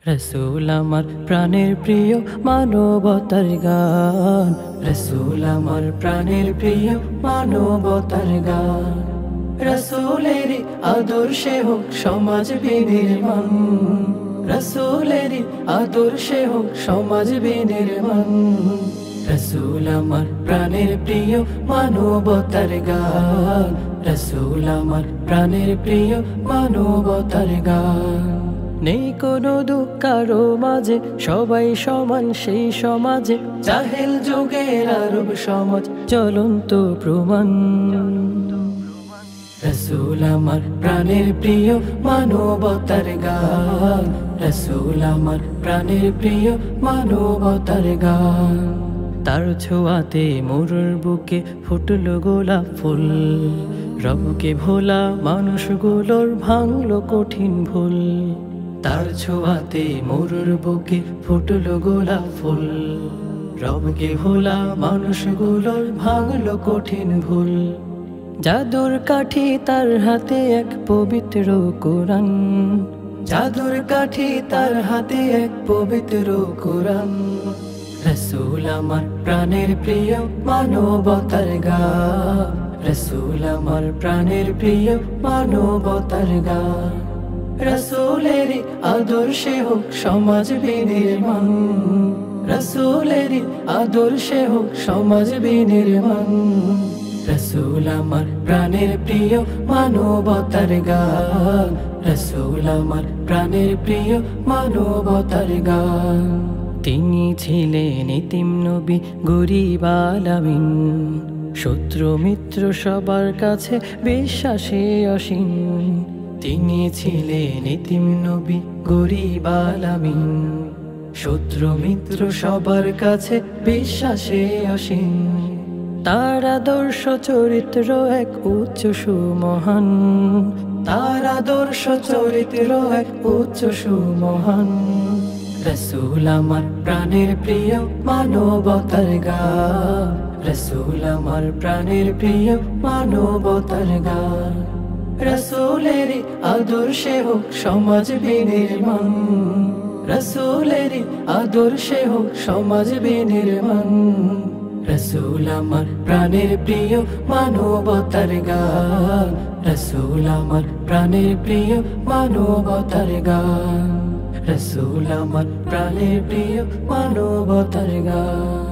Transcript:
রসূল আমার প্রাণের প্রিয় মানবতার গান, রসূল আমার প্রাণের প্রিয় মানবতার গান। রসূলেরই আদর্শে হোক সমাজ বিনির্মাণ, রসূলেরই আদর্শে হোক সমাজ বিনির্মাণ। রসূল আমার প্রাণের প্রিয় মানবতার গান, রসূল আমার প্রাণের প্রিয় মানবতার গান। নেই কোনো দুঃখ কারো মাঝে, সবাই সমান সেই সমাজে, জাহেল যুগের আরব সমাজ জ্বলন্ত প্রমাণ। রসূল আমার প্রাণের প্রিয় মানবতার গান, রসূল আমার প্রাণের প্রিয় মানবতার গান। তার ছোঁয়াতে মোরর বুকে ফুটলো গোলাপ ফুল, রবকে ভোলা মানুষগুলোর ভাঙলো কঠিন ভুল। তার ছোঁয়াতে মোরর বুকে ফুটলো গোলাপ ফুল, রবকে ভোলা মানুষগুলোর ভাঙলো কঠিন ভুল। জাদুর কাঠি তার হাতে এক পবিত্র কোরআন, জাদুর কাঠি তার হাতে এক পবিত্র কোরআন। রসূল আমার প্রাণের প্রিয় মানবতার গান, রসূল আমার প্রাণের প্রিয় মানবতার গান। রসূলেরই আদর্শে হোক সমাজ বিনির্মাণ, রসূলেরই আদর্শে হোক সমাজ বিনির্মাণ। রসূল আমার প্রাণের প্রিয় মানবতার গান, রসূল আমার প্রাণের প্রিয় মানবতার গান। তিনি ছিলেন এতিম নবী গরীব আলামিন, শত্রু মিত্র সবার কাছে বিশ্বাসে অসীম। তিনি ছিলেন এতিম নবী গরীব আলামিন, শত্রু মিত্র সবার কাছে বিশ্বাসে অসীম। তার আদর্শ চরিত্র এক উচ্চ সুমহান, তার আদর্শ চরিত্র এক উচ্চ সুমহান। রসূল আমার প্রাণের প্রিয় মানবতার গান, রসূল আমার প্রাণের প্রিয় মানবতার গান। রসূলেরই আদর্শে হোক সমাজ বিনির্মাণ, রসূলেরই আদর্শে হোক সমাজ বিনির্মাণ। রসূল আমার প্রাণের প্রিয় মানবতার গান, রসূল আমার প্রাণের প্রিয় মানবতার গান, রসূল আমার প্রাণের প্রিয় মানবতার গান।